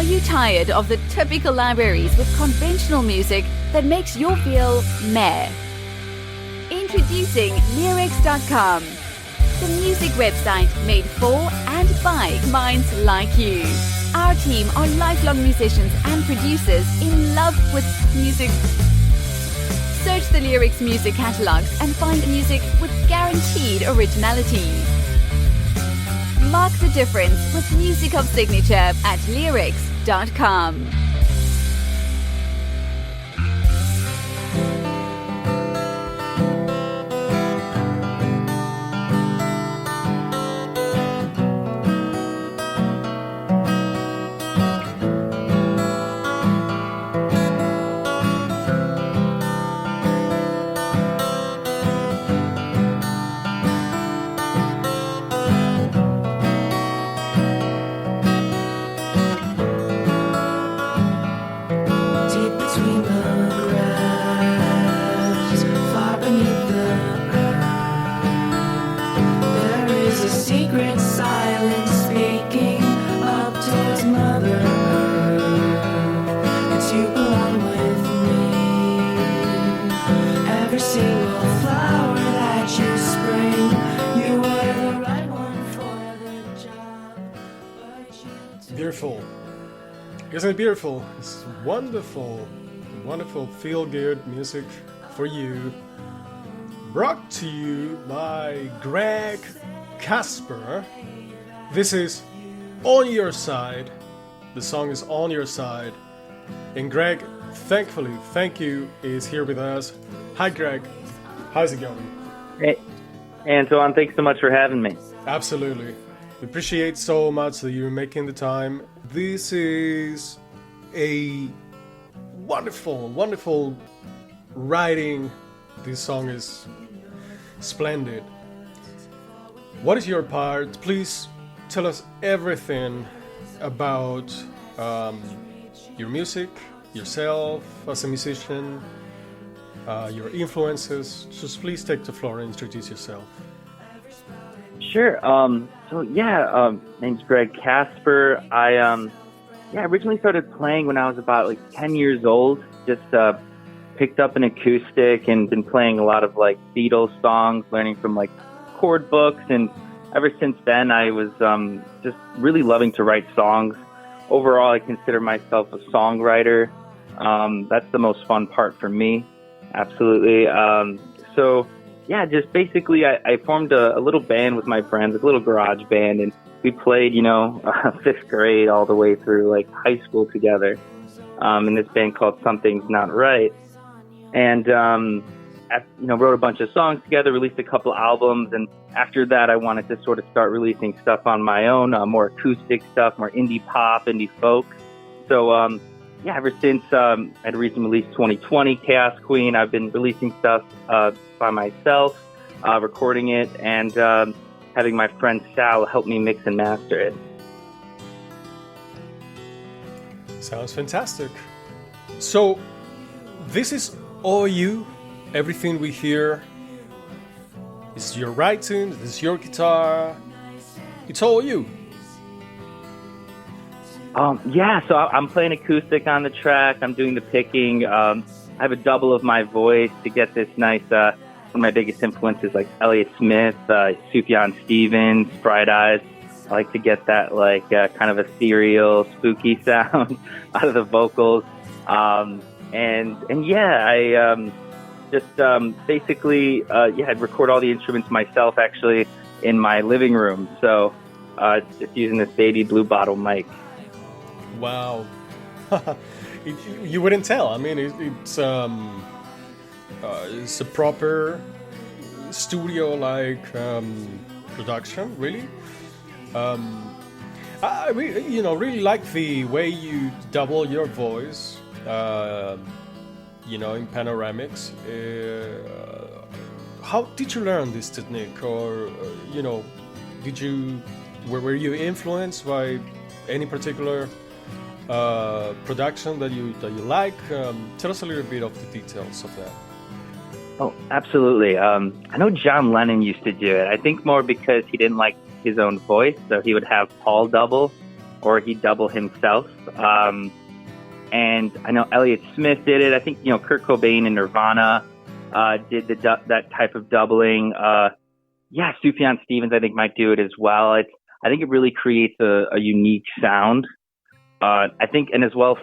you tired of the typical libraries with conventional music that makes you feel meh? Introducing Leerecs.com, the music website made for and by minds like you. Our team are lifelong musicians and producers in love with music. Search the Leerecs music catalogs and find music with guaranteed originality. Mark the difference with music of signature at Leerecs.com. Beautiful. Isn't it beautiful? It's wonderful, wonderful feel-good music for you. Brought to you by GregKasper. This is On Your Side. The song is On Your Side. And Greg, thankfully, thank you, is here with us. Hi, Greg. How's it going? Hey, Antoine, thanks so much for having me. Absolutely. We appreciate so much that you're making the time. This is a wonderful, wonderful writing. This song is splendid. What is your part? Please tell us everything about your music, yourself as a musician, your influences. Just please take the floor and introduce yourself. Sure. Name's GregKasper. I originally started playing when I was about 10 years old. Just picked up an acoustic and been playing a lot of Beatles songs, learning from chord books. And ever since then, I was just really loving to write songs. Overall, I consider myself a songwriter. That's the most fun part for me. Absolutely. Just basically I formed a little band with my friends, a little garage band, and we played, fifth grade all the way through high school together in this band called Something's Not Right. And, wrote a bunch of songs together, released a couple albums, and after that I wanted to sort of start releasing stuff on my own, more acoustic stuff, more indie pop, indie folk. So, ever since I'd recently released 2020 Chaos Queen, I've been releasing stuff by myself, recording it, and having my friend Sal help me mix and master it. Sounds fantastic. So, this is all you? Everything we hear is your writing, this is your guitar, it's all you? So I'm playing acoustic on the track. I'm doing the picking. I have a double of my voice to get this nice, one of my biggest influences like Elliott Smith, Sufjan Stevens, Bright Eyes. I like to get that kind of ethereal, spooky sound out of the vocals. I I'd record all the instruments myself actually in my living room. So just using this baby blue bottle mic. Wow. You wouldn't tell. I mean, it's a proper studio-like production, really. I really like the way you double your voice, in panoramics. How did you learn this technique, or were you influenced by any particular production that you like? Tell us a little bit of the details of that. Oh, absolutely. I know John Lennon used to do it. I think more because he didn't like his own voice, so he would have Paul double. or he'd double himself. And I know Elliott Smith did it. I think, Kurt Cobain and Nirvana did that type of doubling. Sufjan Stevens, I think, might do it as well. I think it really creates a unique sound. I think, and as well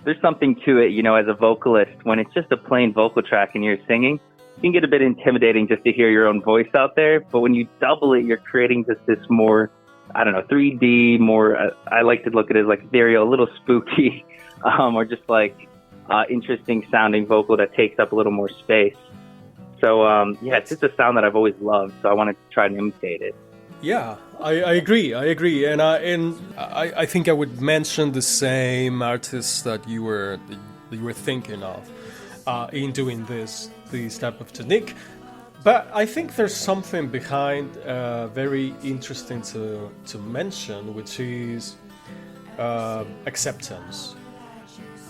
there's something to it, as a vocalist, when it's just a plain vocal track and you're singing, it can get a bit intimidating just to hear your own voice out there. But when you double it, you're creating just this more, 3D, more, I like to look at it as like ethereal, a little spooky, or just like interesting sounding vocal that takes up a little more space. So, it's just a sound that I've always loved. So I wanted to try and imitate it. Yeah, I agree. And I think I would mention the same artists that you were thinking of in doing this type of technique. But I think there's something behind very interesting to mention, which is acceptance.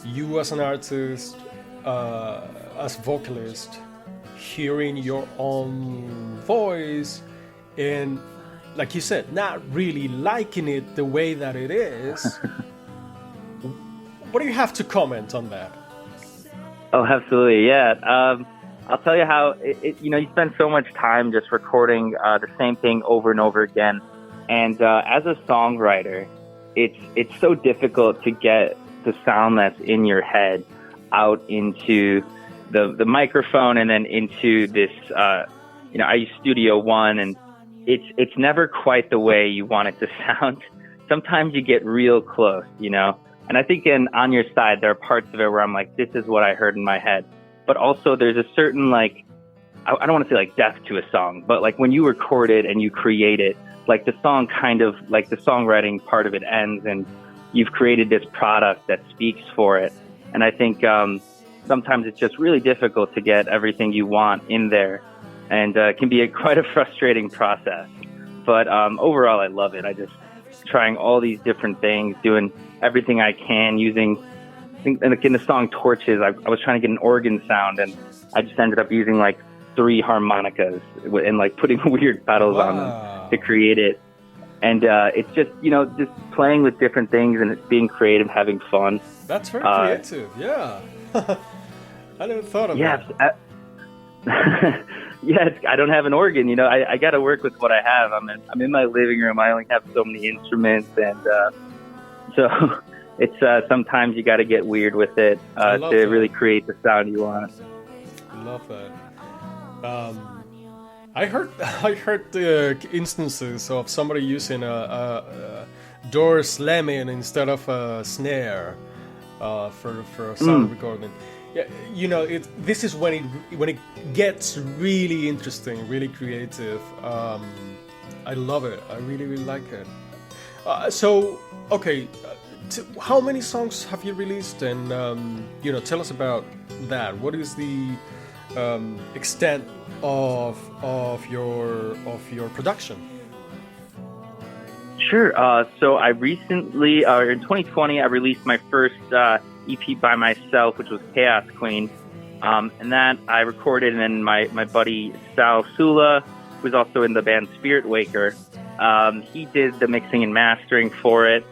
You as an artist, as vocalist, hearing your own voice and, like you said, not really liking it the way that it is. What do you have to comment on that? Oh, absolutely, yeah. I'll tell you how you spend so much time just recording the same thing over and over again, and as a songwriter, it's so difficult to get the sound that's in your head out into the microphone and then into this. I use Studio One, and it's never quite the way you want it to sound. Sometimes you get real close, and I think on your side there are parts of it where I'm like, this is what I heard in my head. But also there's a certain, like, I don't want to say like death to a song, but like when you record it and you create it, like the song kind of, like the songwriting part of it ends and you've created this product that speaks for it. And I think sometimes it's just really difficult to get everything you want in there, and it can be quite a frustrating process. But overall, I love it. I just trying all these different things, doing everything I can, using, in the song Torches, I was trying to get an organ sound, and I just ended up using like 3 harmonicas and like putting weird pedals on them to create it. And it's just, just playing with different things and it's being creative, having fun. That's very creative, yeah. I never thought of that. I don't have an organ, I got to work with what I have. I'm in my living room. I only have so many instruments, and so it's sometimes you got to get weird with it to really create the sound you want. I love that. I heard the instances of somebody using a door slamming instead of a snare for a sound recording. Yeah, this is when it gets really interesting, really creative. I love it. I really, really like it. So, okay. How many songs have you released, and tell us about that. What is the extent of your production? Sure. So I recently, in 2020, I released my first EP by myself, which was Chaos Queen, and that I recorded, and then my buddy Sal Sula, who's also in the band Spirit Waker, he did the mixing and mastering for it.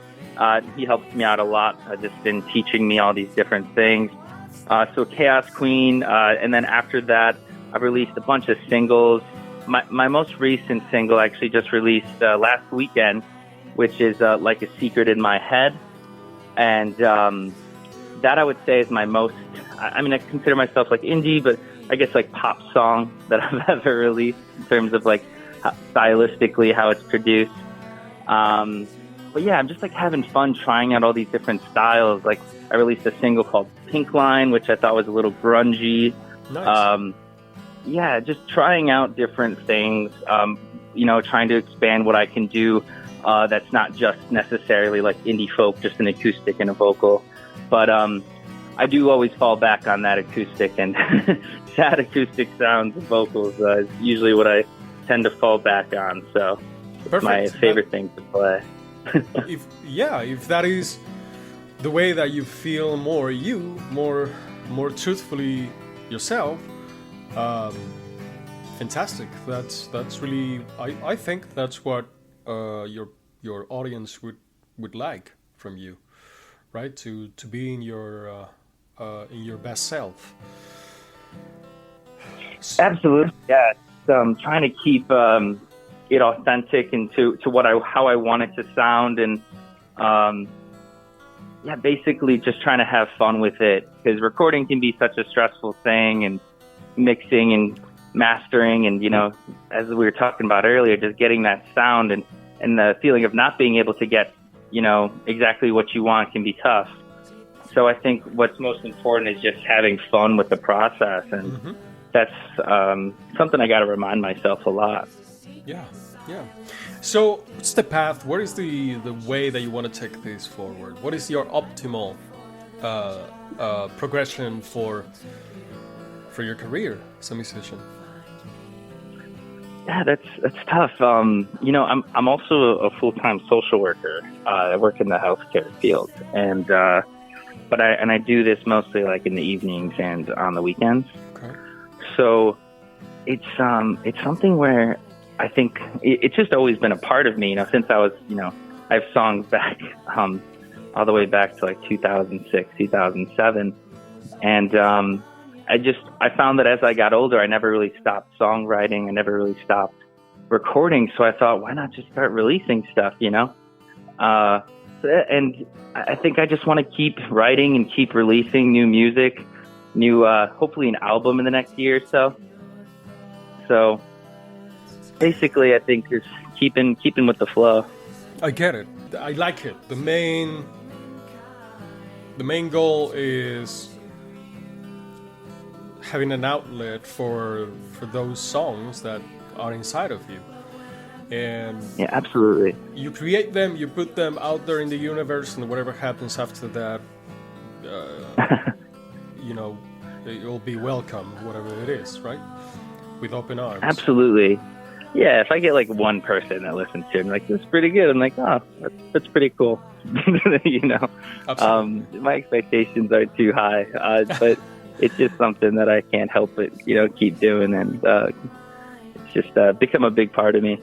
He helped me out a lot, just in teaching me all these different things. So Chaos Queen, and then after that, I released a bunch of singles. My most recent single actually just released last weekend, which is Like a Secret in My Head. And that I would say is my most, I consider myself like indie, but I guess like pop song that I've ever released in terms of like stylistically how it's produced. But yeah, I'm just like having fun trying out all these different styles. Like I released a single called Pink Line, which I thought was a little grungy. Nice. Just trying out different things, trying to expand what I can do that's not just necessarily like indie folk, just an acoustic and a vocal. But I do always fall back on that acoustic and sad acoustic sounds and vocals is usually what I tend to fall back on. So it's my favorite thing to play. if that is the way that you feel more truthfully yourself, fantastic. That's really, I think that's what your audience would like from you, right? To be in your best self. Absolutely, yeah. It's, trying to keep it authentic and to how I want it to sound, and basically just trying to have fun with it, because recording can be such a stressful thing, and mixing and mastering, and as we were talking about earlier, just getting that sound and the feeling of not being able to get exactly what you want can be tough. So I think what's most important is just having fun with the process, and that's something I got to remind myself a lot. Yeah. So what's the path? What is the way that you want to take this forward? What is your optimal progression for your career as a musician? Yeah, that's tough. I'm also a full-time social worker. I work in the healthcare field, and but I do this mostly like in the evenings and on the weekends. Okay. So it's something where I think it's just always been a part of me. Since I was I have songs back all the way back to like 2006, 2007, and I found that as I got older, I never really stopped songwriting. I never really stopped recording. So I thought, why not just start releasing stuff, and I think I just want to keep writing and keep releasing new music, hopefully an album in the next year or so. So basically, I think just keeping with the flow. I get it. I like it. The main goal is having an outlet for those songs that are inside of you, and yeah, absolutely. You create them, you put them out there in the universe, and whatever happens after that, it will be welcome, whatever it is, right? With open arms. Absolutely. Yeah, if I get like one person that listens to it and like, this is pretty good, I'm like, oh, that's pretty cool. Absolutely. My expectations aren't too high, but it's just something that I can't help but, keep doing, and it's just become a big part of me.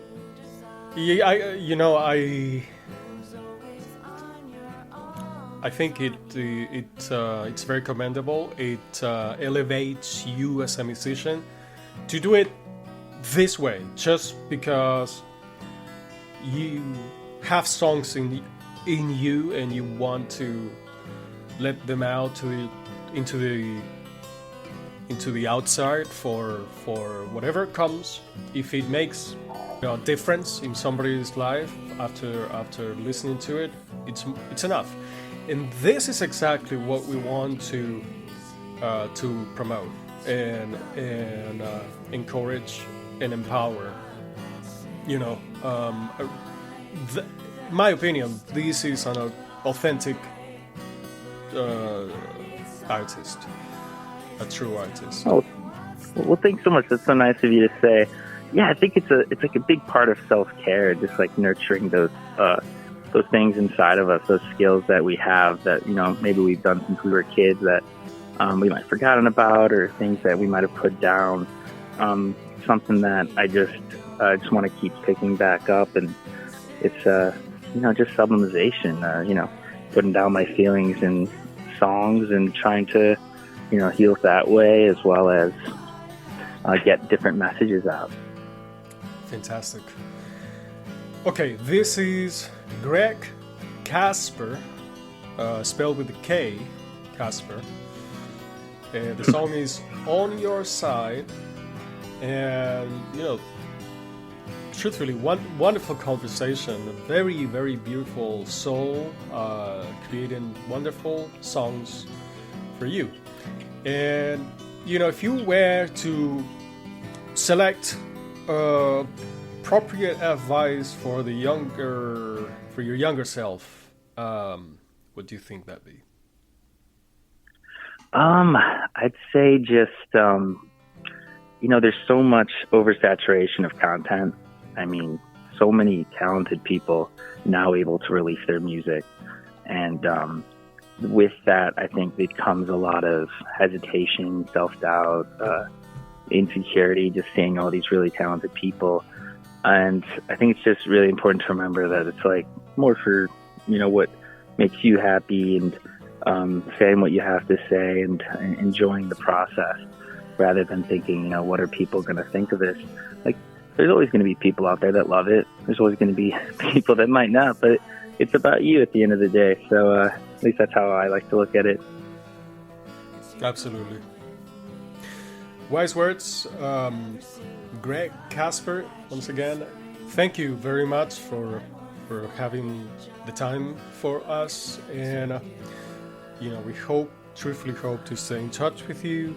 Yeah, I think it's very commendable. It elevates you as a musician to do it this way, just because you have songs in you and you want to let them out into the outside for whatever comes. If it makes a difference in somebody's life after listening to it, it's enough. And this is exactly what we want to promote and encourage and empower. My opinion, this is an authentic artist, a true artist. Oh, well, thanks so much. That's so nice of you to say. Yeah, I think it's like a big part of self-care, just like nurturing those things inside of us, those skills that we have that maybe we've done since we were kids that we might have forgotten about, or things that we might have put down. Something that I just want to keep picking back up, and it's just sublimization. Putting down my feelings in songs and trying to heal that way, as well as get different messages out. Fantastic. Okay, this is GregKasper, spelled with a K, Kasper. The song is On Your Side, and truthfully, wonderful conversation, a very, very beautiful soul, creating wonderful songs for you. And if you were to select appropriate advice for your younger self, what do you think that'd be? I'd say just there's so much oversaturation of content. I mean, so many talented people now able to release their music, and with that, I think it comes a lot of hesitation, self-doubt, insecurity, just seeing all these really talented people. And I think it's just really important to remember that it's like more for what makes you happy, and saying what you have to say, and enjoying the process, rather than thinking, what are people going to think of this? Like, there's always going to be people out there that love it. There's always going to be people that might not, but it's about you at the end of the day. So at least that's how I like to look at it. Absolutely. Wise words. GregKasper, once again, thank you very much for having the time for us, and we truthfully hope to stay in touch with you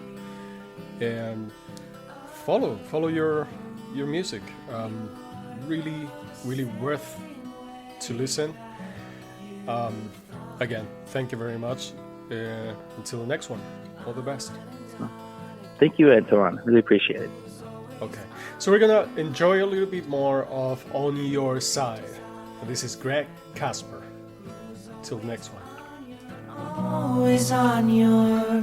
and follow your music. Really, really worth to listen. Again, thank you very much. Until the next one, all the best. Thank you, Antoine. Really appreciate it. Okay, so we're gonna enjoy a little bit more of On Your Side. And this is GregKasper. Till the next one. Always on your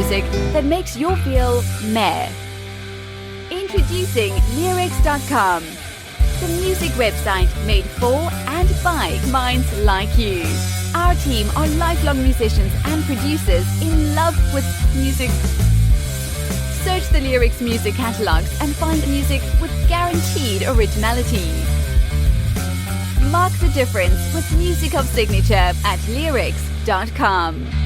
music that makes you feel meh. Introducing Leerecs.com, the music website made for and by minds like you. Our team are lifelong musicians and producers in love with music. Search the Leerecs music catalogs and find music with guaranteed originality. Mark the difference with music of signature at Leerecs.com.